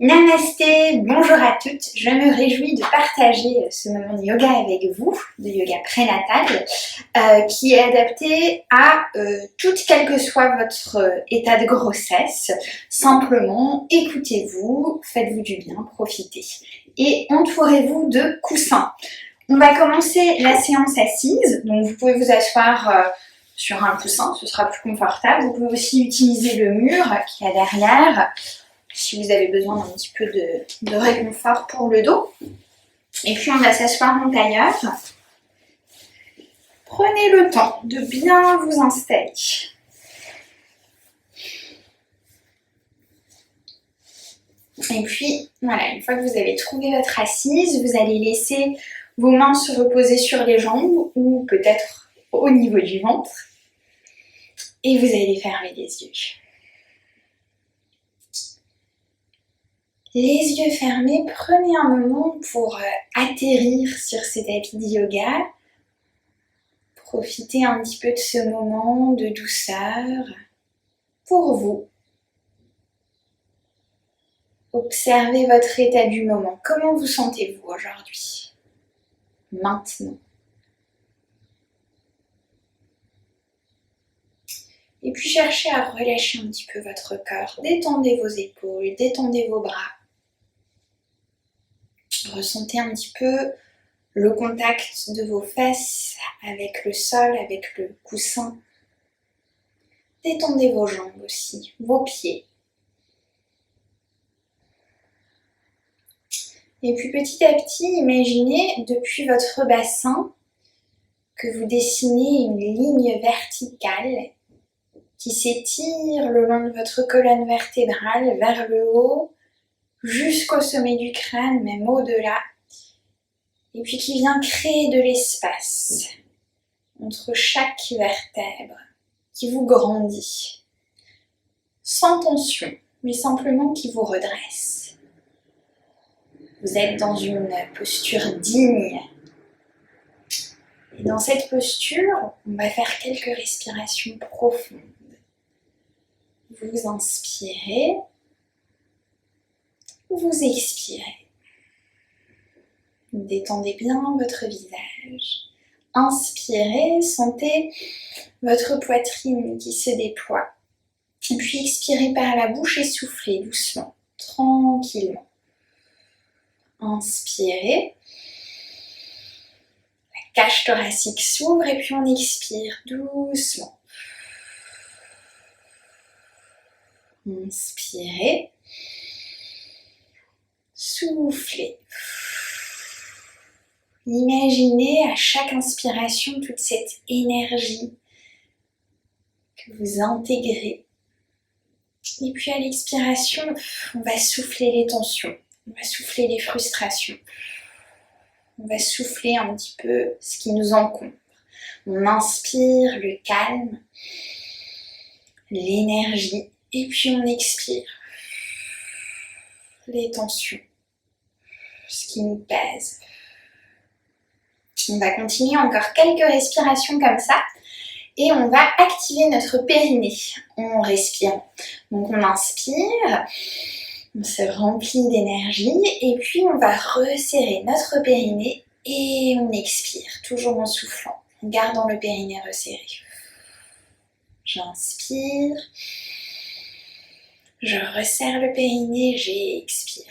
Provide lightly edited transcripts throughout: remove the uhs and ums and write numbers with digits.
Namasté, bonjour à toutes, je me réjouis de partager ce moment de yoga avec vous, de yoga prénatal, qui est adapté à toutes, quel que soit votre état de grossesse. Simplement, écoutez-vous, faites-vous du bien, profitez. Et entourez-vous de coussins. On va commencer la séance assise, donc vous pouvez vous asseoir sur un coussin, ce sera plus confortable. Vous pouvez aussi utiliser le mur qui est derrière, si vous avez besoin d'un petit peu de réconfort pour le dos. Et puis on va s'asseoir en tailleur. Prenez le temps de bien vous installer. Et puis voilà, une fois que vous avez trouvé votre assise, vous allez laisser vos mains se reposer sur les jambes ou peut-être au niveau du ventre. Et vous allez fermer les yeux. Les yeux fermés, prenez un moment pour atterrir sur ce tapis de yoga. Profitez un petit peu de ce moment de douceur pour vous. Observez votre état du moment. Comment vous sentez-vous aujourd'hui? Maintenant. Et puis cherchez à relâcher un petit peu votre corps. Détendez vos épaules, détendez vos bras. Ressentez un petit peu le contact de vos fesses avec le sol, avec le coussin. Détendez vos jambes aussi, vos pieds. Et puis petit à petit, imaginez depuis votre bassin que vous dessinez une ligne verticale qui s'étire le long de votre colonne vertébrale vers le haut, jusqu'au sommet du crâne, même au-delà, et puis qui vient créer de l'espace entre chaque vertèbre, qui vous grandit, sans tension, mais simplement qui vous redresse. Vous êtes dans une posture digne. Et dans cette posture, on va faire quelques respirations profondes. Vous inspirez, vous expirez. Détendez bien votre visage. Inspirez, sentez votre poitrine qui se déploie. Et puis expirez par la bouche et soufflez doucement, tranquillement. Inspirez. La cage thoracique s'ouvre et puis on expire doucement. Inspirez. Soufflez. Imaginez à chaque inspiration toute cette énergie que vous intégrez. Et puis à l'expiration, on va souffler les tensions, on va souffler les frustrations. On va souffler un petit peu ce qui nous encombre. On inspire le calme, l'énergie, et puis on expire les tensions, ce qui nous pèse. On va continuer encore quelques respirations comme ça et on va activer notre périnée en respirant. Donc on inspire, on se remplit d'énergie et puis on va resserrer notre périnée et on expire, toujours en soufflant, en gardant le périnée resserré. J'inspire, je resserre le périnée, j'expire.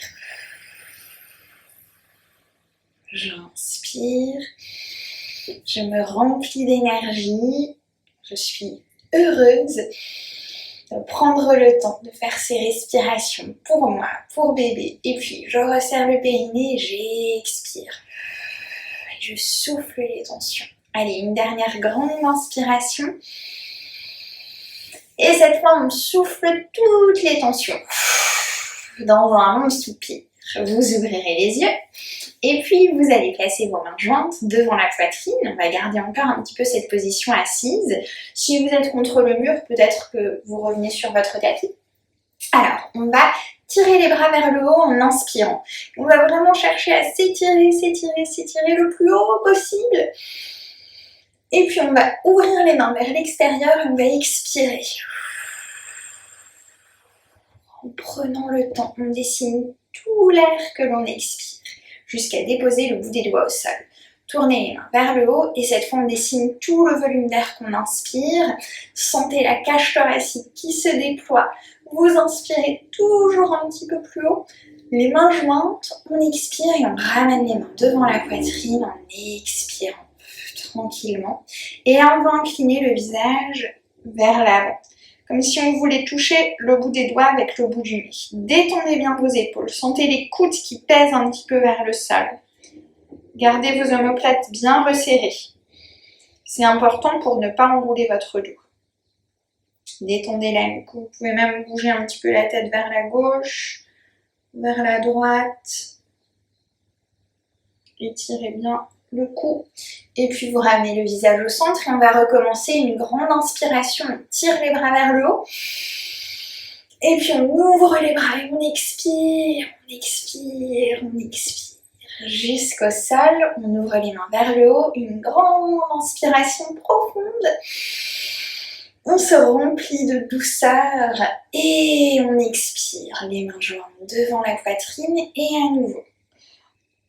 J'inspire, je me remplis d'énergie, je suis heureuse de prendre le temps de faire ces respirations pour moi, pour bébé. Et puis je resserre le périnée, j'expire. Je souffle les tensions. Allez, une dernière grande inspiration. Et cette fois, on souffle toutes les tensions. Dans un long soupir, vous ouvrirez les yeux. Et puis, vous allez placer vos mains jointes devant la poitrine. On va garder encore un petit peu cette position assise. Si vous êtes contre le mur, peut-être que vous revenez sur votre tapis. Alors, on va tirer les bras vers le haut en inspirant. On va vraiment chercher à s'étirer, s'étirer, s'étirer le plus haut possible. Et puis, on va ouvrir les mains vers l'extérieur et on va expirer. En prenant le temps, on dessine tout l'air que l'on expire, jusqu'à déposer le bout des doigts au sol. Tournez les mains vers le haut et cette fois on dessine tout le volume d'air qu'on inspire. Sentez la cage thoracique qui se déploie. Vous inspirez toujours un petit peu plus haut. Les mains jointes, on expire et on ramène les mains devant la poitrine en expirant tranquillement. Et là on va incliner le visage vers l'avant. Comme si on voulait toucher le bout des doigts avec le bout du nez. Détendez bien vos épaules. Sentez les coudes qui pèsent un petit peu vers le sol. Gardez vos omoplates bien resserrées. C'est important pour ne pas enrouler votre dos. Détendez la nuque. Vous pouvez même bouger un petit peu la tête vers la gauche, vers la droite. Étirez bien le cou. Et puis vous ramenez le visage au centre et on va recommencer une grande inspiration. On tire les bras vers le haut. Et puis on ouvre les bras et on expire, on expire, on expire. Jusqu'au sol, on ouvre les mains vers le haut, une grande inspiration profonde. On se remplit de douceur et on expire, les mains jointes devant la poitrine et à nouveau.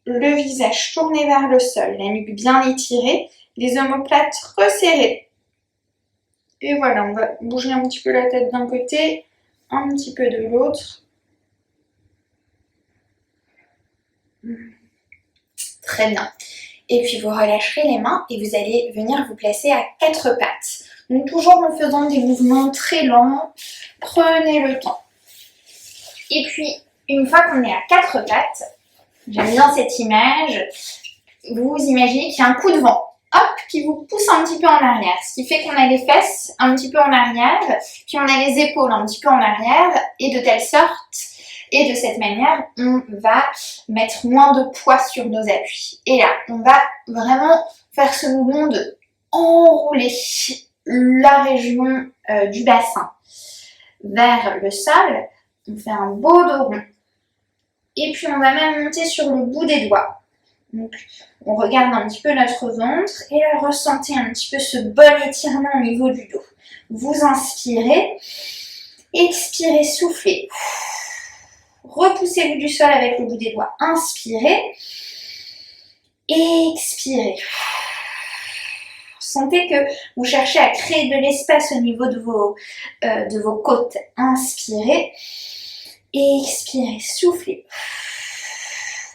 Le visage tourné vers le sol, la nuque bien étirée, les omoplates resserrées. Et voilà, on va bouger un petit peu la tête d'un côté, un petit peu de l'autre. Très bien. Et puis vous relâcherez les mains et vous allez venir vous placer à quatre pattes. Donc toujours en faisant des mouvements très lents, prenez le temps. Et puis, une fois qu'on est à quatre pattes, j'aime bien cette image, vous imaginez qu'il y a un coup de vent, hop, qui vous pousse un petit peu en arrière. Ce qui fait qu'on a les fesses un petit peu en arrière, puis on a les épaules un petit peu en arrière, et de telle sorte, et de cette manière, on va mettre moins de poids sur nos appuis. Et là, on va vraiment faire ce mouvement de enrouler la région du bassin vers le sol. On fait un beau dos rond. Et puis, on va même monter sur le bout des doigts. Donc, on regarde un petit peu notre ventre et là, ressentez un petit peu ce bon étirement au niveau du dos. Vous inspirez, expirez, soufflez. Repoussez-vous du sol avec le bout des doigts. Inspirez. Expirez. Sentez que vous cherchez à créer de l'espace au niveau de vos côtes. Inspirez. Expirez. Soufflez.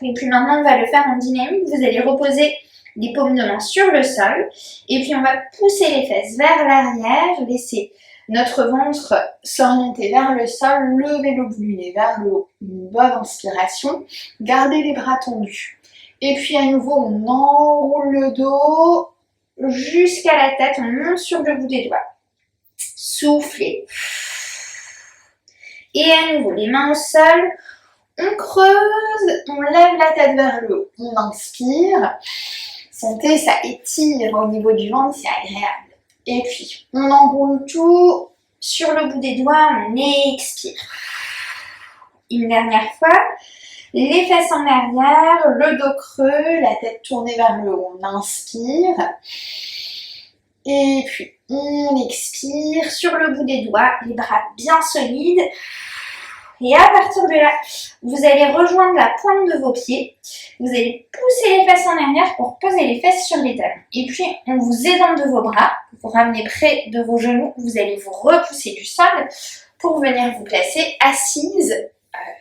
Et puis maintenant, on va le faire en dynamique. Vous allez reposer les paumes de main sur le sol. Et puis, on va pousser les fesses vers l'arrière. Laisser notre ventre s'orienter vers le sol, lever le bout du nez vers le haut. Une bonne inspiration. Gardez les bras tendus. Et puis à nouveau, on enroule le dos jusqu'à la tête. On monte sur le bout des doigts. Soufflez. Et à nouveau, les mains au sol. On creuse, on lève la tête vers le haut. On inspire. Sentez, ça étire au niveau du ventre, c'est agréable. Et puis, on enroule tout sur le bout des doigts, on expire. Une dernière fois, les fesses en arrière, le dos creux, la tête tournée vers le haut. On inspire. Et puis, on expire sur le bout des doigts, les bras bien solides. Et à partir de là, vous allez rejoindre la pointe de vos pieds. Vous allez pousser les fesses en arrière pour poser les fesses sur les talons. Et puis, on vous édente de vos bras. Vous ramenez près de vos genoux. Vous allez vous repousser du sol pour venir vous placer assise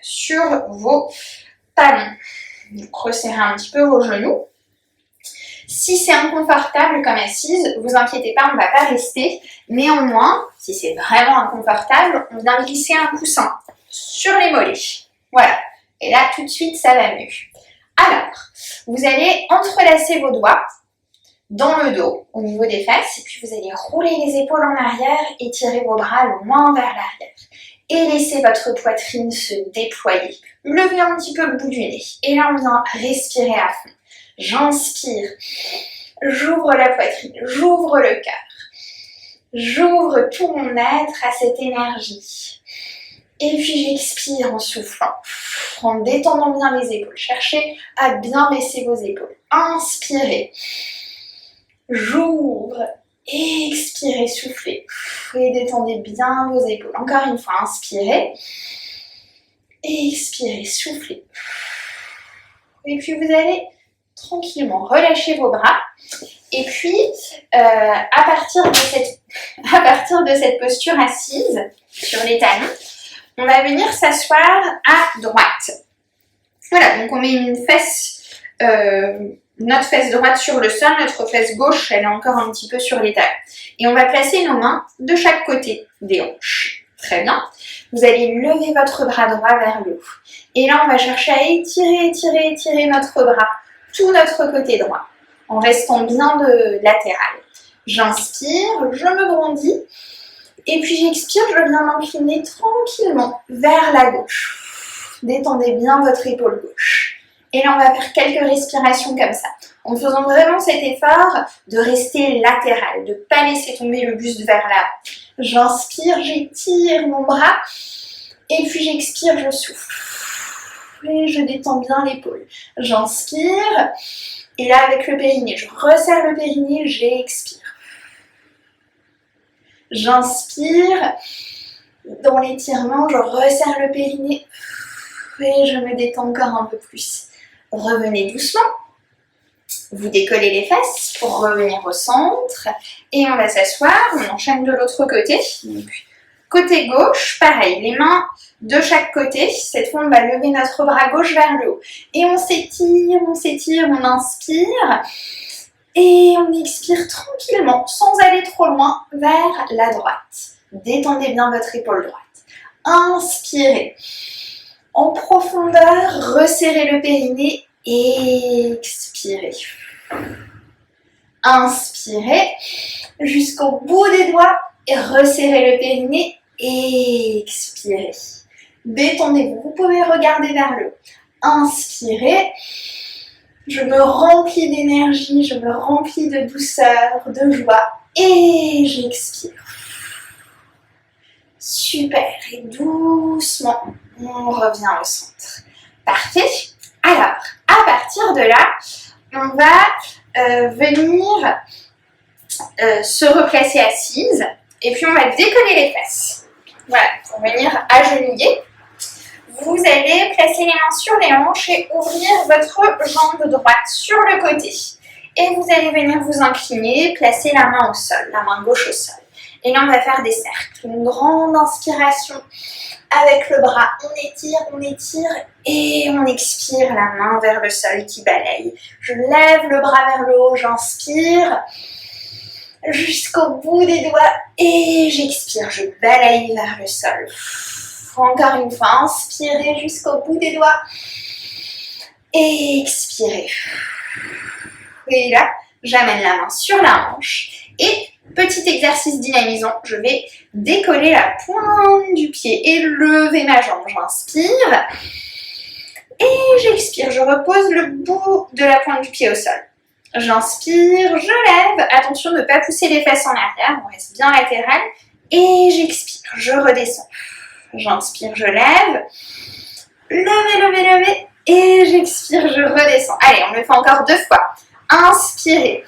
sur vos talons. Vous resserrez un petit peu vos genoux. Si c'est inconfortable comme assise, vous inquiétez pas, on ne va pas rester. Néanmoins, si c'est vraiment inconfortable, on vient glisser un coussin sur les mollets. Voilà. Et là, tout de suite, ça va mieux. Alors, vous allez entrelacer vos doigts dans le dos, au niveau des fesses, et puis vous allez rouler les épaules en arrière, étirer vos bras loin vers l'arrière. Et laissez votre poitrine se déployer. Levez un petit peu le bout du nez. Et là, on vient respirer à fond. J'inspire. J'ouvre la poitrine. J'ouvre le cœur. J'ouvre tout mon être à cette énergie. Et puis j'expire en soufflant, en détendant bien les épaules. Cherchez à bien baisser vos épaules. Inspirez. J'ouvre. Expirez, soufflez. Et détendez bien vos épaules. Encore une fois, inspirez. Expirez, soufflez. Et puis vous allez tranquillement relâcher vos bras. Et puis, à partir de cette posture assise sur les talons, on va venir s'asseoir à droite. Voilà, donc on met notre fesse droite sur le sol, notre fesse gauche, elle est encore un petit peu sur les talons. Et on va placer nos mains de chaque côté des hanches. Très bien. Vous allez lever votre bras droit vers le haut. Et là, on va chercher à étirer notre bras, tout notre côté droit, en restant bien latéral. J'inspire, je me grandis, et puis j'expire, je viens m'incliner tranquillement vers la gauche. Détendez bien votre épaule gauche. Et là, on va faire quelques respirations comme ça, en faisant vraiment cet effort de rester latéral, de ne pas laisser tomber le buste vers l'avant. J'inspire, j'étire mon bras, et puis j'expire, je souffle. Et je détends bien l'épaule. J'inspire, et là avec le périnée, je resserre le périnée, j'expire. J'inspire, dans l'étirement, je resserre le périnée, et je me détends encore un peu plus. Revenez doucement, vous décollez les fesses pour revenir au centre, et on va s'asseoir, on enchaîne de l'autre côté. Donc, côté gauche, pareil, les mains de chaque côté. Cette fois, on va lever notre bras gauche vers le haut. Et on s'étire, on inspire. Et on expire tranquillement, sans aller trop loin, vers la droite. Détendez bien votre épaule droite. Inspirez. En profondeur, resserrez le périnée. Expirez. Inspirez jusqu'au bout des doigts et resserrez le périnée. Expirez. Détendez-vous. Vous pouvez regarder vers le haut. Inspirez. Je me remplis d'énergie, je me remplis de douceur, de joie. Et j'expire. Super. Et doucement, on revient au centre. Parfait. Alors, à partir de là, on va venir se replacer assise. Et puis, on va décoller les fesses. Voilà, pour venir agenouiller. Vous allez placer les mains sur les hanches et ouvrir votre jambe droite sur le côté. Et vous allez venir vous incliner, placer la main au sol, la main gauche au sol. Et là, on va faire des cercles. Une grande inspiration avec le bras. On étire et on expire la main vers le sol qui balaye. Je lève le bras vers le haut, j'inspire jusqu'au bout des doigts et j'expire. Je balaye vers le sol. Encore une fois, inspirez jusqu'au bout des doigts et expirez. Et là, j'amène la main sur la hanche et petit exercice dynamisant, je vais décoller la pointe du pied et lever ma jambe. J'inspire et j'expire. Je repose le bout de la pointe du pied au sol. J'inspire, je lève. Attention de ne pas pousser les fesses en arrière, on reste bien latéral. Et j'expire, je redescends. J'inspire, je lève. Levez. Et j'expire, je redescends. Allez, on le fait encore 2 fois. Inspirez.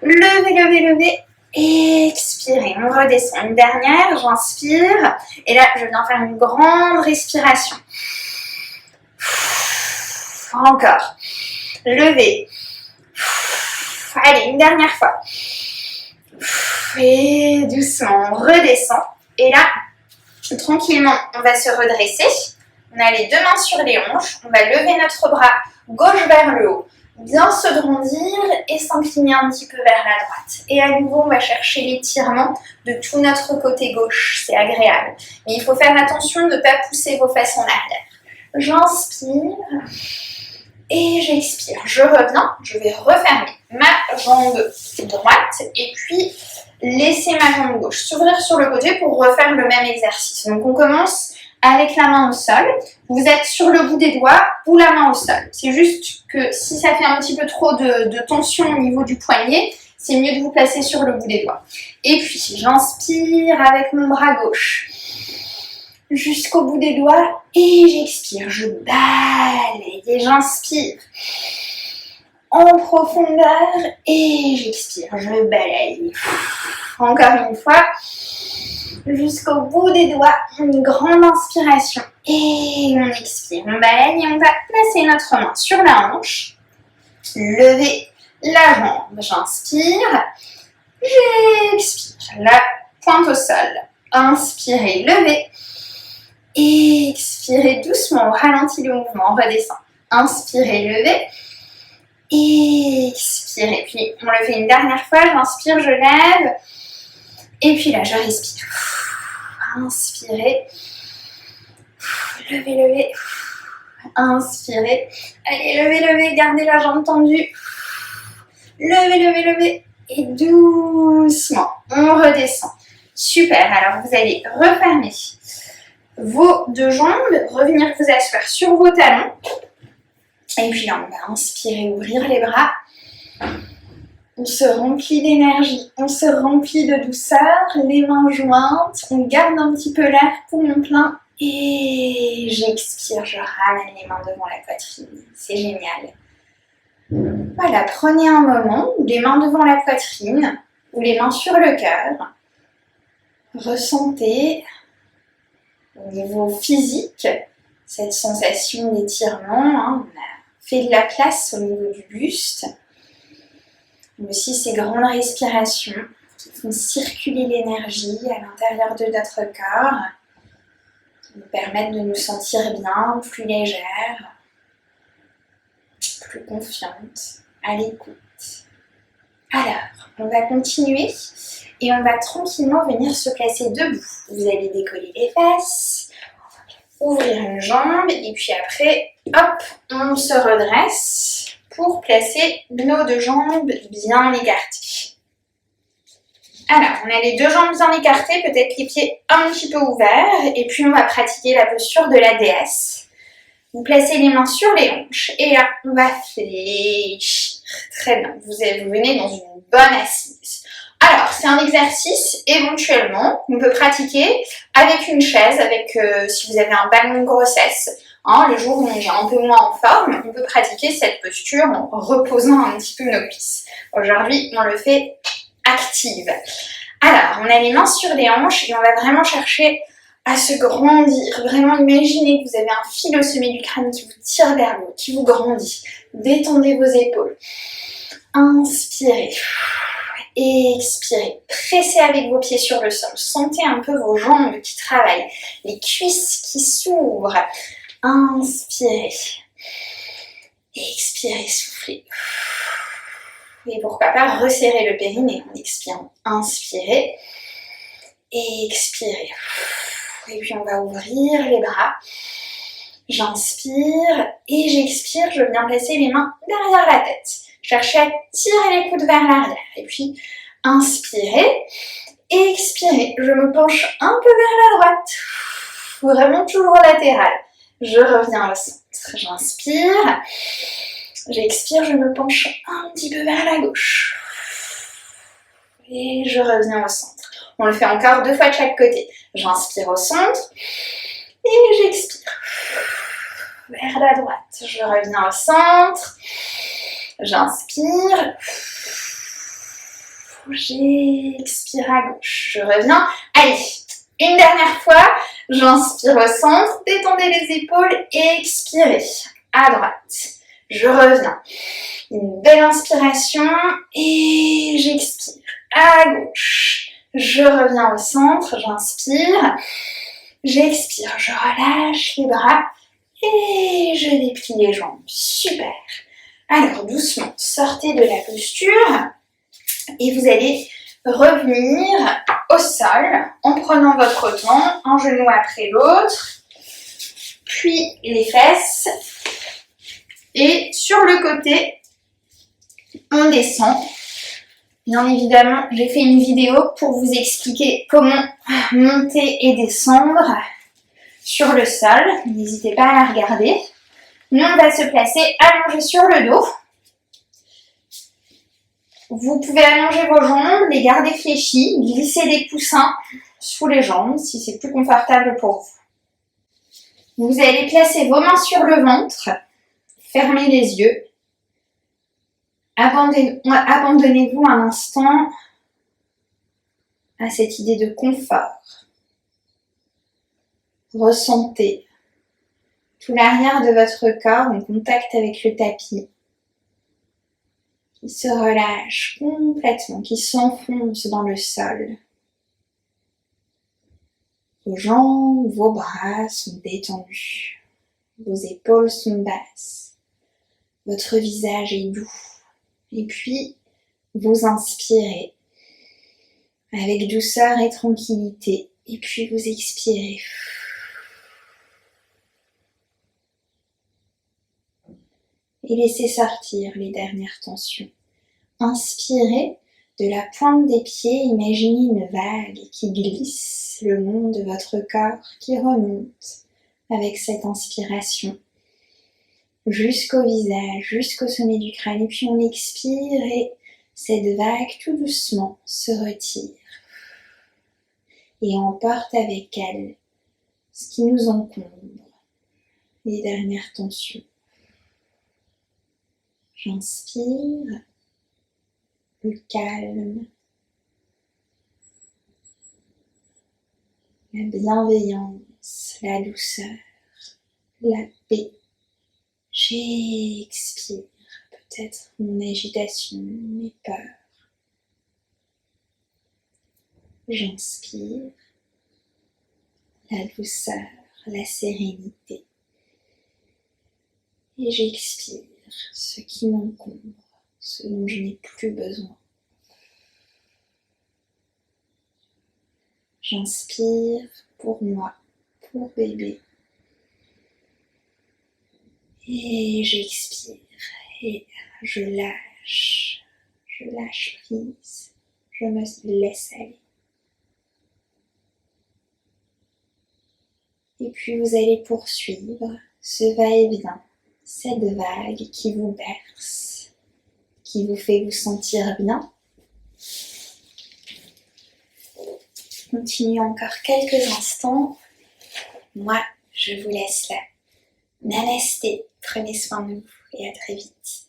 Levez. Expirez. On redescend. Une dernière, j'inspire. Et là, je viens faire une grande respiration. Encore. Levez. Allez, une dernière fois. Et doucement, on redescend. Et là, tranquillement, on va se redresser. On a les 2 mains sur les hanches. On va lever notre bras gauche vers le haut. Bien se grandir et s'incliner un petit peu vers la droite. Et à nouveau, on va chercher l'étirement de tout notre côté gauche. C'est agréable. Mais il faut faire attention de ne pas pousser vos fesses en arrière. J'inspire et j'expire. Je reviens. Je vais refermer ma jambe droite et puis laisser ma jambe gauche s'ouvrir sur le côté pour refaire le même exercice. Donc on commence avec la main au sol. Vous êtes sur le bout des doigts ou la main au sol. C'est juste que si ça fait un petit peu trop de tension au niveau du poignet, c'est mieux de vous placer sur le bout des doigts. Et puis j'inspire avec mon bras gauche jusqu'au bout des doigts et j'expire. Je balaye et j'inspire en profondeur et j'expire. Je balaye. Encore une fois. jusqu'au bout des doigts. Une grande inspiration. Et on expire. On balaye et on va placer notre main sur la hanche. Lever la jambe. J'inspire. J'expire. La pointe au sol. Inspirez, levez. Expirez doucement. Ralentit le mouvement. On redescend. Inspirez, levez. Expirez. Puis on le fait une dernière fois. J'inspire, je lève. Et puis là, je respire. Inspirez. Levez, levez. Inspirez. Allez, levez, levez. Gardez la jambe tendue. Levez, levez, levez. Et doucement, on redescend. Super. Alors, vous allez refermer vos deux jambes. Revenir vous asseoir sur vos talons. Et puis là, on va inspirer, ouvrir les bras. On se remplit d'énergie, on se remplit de douceur, les mains jointes, on garde un petit peu l'air, poumon plein et j'expire, je ramène les mains devant la poitrine, c'est génial. Voilà, prenez un moment, les mains devant la poitrine ou les mains sur le cœur. Ressentez au niveau physique cette sensation d'étirement, on a fait de la place au niveau du buste. Mais aussi ces grandes respirations qui font circuler l'énergie à l'intérieur de notre corps, qui nous permettent de nous sentir bien, plus légère, plus confiante, à l'écoute. Alors, on va continuer et on va tranquillement venir se placer debout. Vous allez décoller les fesses, ouvrir une jambe et puis après, hop, on se redresse pour placer nos deux jambes bien écartées. Alors, on a les deux jambes bien écartées, peut-être les pieds un petit peu ouverts, et puis on va pratiquer la posture de la déesse. Vous placez les mains sur les hanches, et là, on va fléchir. Très bien, vous venez dans une bonne assise. Alors, c'est un exercice, éventuellement, on peut pratiquer avec une chaise, si vous avez un ballon de grossesse. Le jour où on est un peu moins en forme, on peut pratiquer cette posture en reposant un petit peu nos cuisses. Aujourd'hui, on le fait active. Alors, on a les mains sur les hanches et on va vraiment chercher à se grandir. Vraiment, imaginez que vous avez un fil au sommet du crâne qui vous tire vers le haut, qui vous grandit. Détendez vos épaules. Inspirez. Expirez. Pressez avec vos pieds sur le sol. Sentez un peu vos jambes qui travaillent, les cuisses qui s'ouvrent. Inspirez. Expirez, soufflez. Et pourquoi pas resserrer le périnée en expirant. Inspirez. Expirez. Et puis on va ouvrir les bras. J'inspire et j'expire. Je viens placer les mains derrière la tête. Cherchez à tirer les coudes vers l'arrière. Et puis inspirez. Expirez. Je me penche un peu vers la droite. Vraiment toujours latéral. Je reviens au centre, j'inspire, j'expire, je me penche un petit peu vers la gauche. Et je reviens au centre. On le fait encore 2 fois de chaque côté. J'inspire au centre et j'expire. Vers la droite, je reviens au centre, j'inspire, j'expire à gauche, je reviens. Allez, une dernière fois, j'inspire au centre, détendez les épaules et expirez à droite. Je reviens. Une belle inspiration et j'expire à gauche. Je reviens au centre, j'inspire, j'expire, je relâche les bras et je déplie les jambes. Super. Alors doucement, sortez de la posture et vous allez revenir au sol en prenant votre temps, un genou après l'autre, puis les fesses et sur le côté, on descend. Bien évidemment, j'ai fait une vidéo pour vous expliquer comment monter et descendre sur le sol. N'hésitez pas à la regarder. Nous, on va se placer allongé sur le dos. Vous pouvez allonger vos jambes, les garder fléchies, glisser des coussins sous les jambes si c'est plus confortable pour vous. Vous allez placer vos mains sur le ventre, fermez les yeux. Abandonnez-vous un instant à cette idée de confort. Ressentez tout l'arrière de votre corps en contact avec le tapis, qui se relâche complètement, qui s'enfonce dans le sol. Vos jambes, vos bras sont détendus, vos épaules sont basses, votre visage est doux. Et puis, vous inspirez avec douceur et tranquillité, et puis vous expirez. Et laissez sortir les dernières tensions. Inspirez de la pointe des pieds, imaginez une vague qui glisse le long de votre corps, qui remonte avec cette inspiration jusqu'au visage, jusqu'au sommet du crâne. Et puis on expire et cette vague tout doucement se retire et emporte avec elle ce qui nous encombre, les dernières tensions. J'inspire le calme, la bienveillance, la douceur, la paix. J'expire peut-être mon agitation, mes peurs. J'inspire la douceur, la sérénité. Et j'expire ce qui m'encombre, ce dont je n'ai plus besoin. J'inspire pour moi, pour bébé. Et j'expire et je lâche prise, je me laisse aller. Et puis vous allez poursuivre ce va-et-vient, cette vague qui vous berce, qui vous fait vous sentir bien. Continuez encore quelques instants. Moi, je vous laisse là. Namasté, prenez soin de vous et à très vite.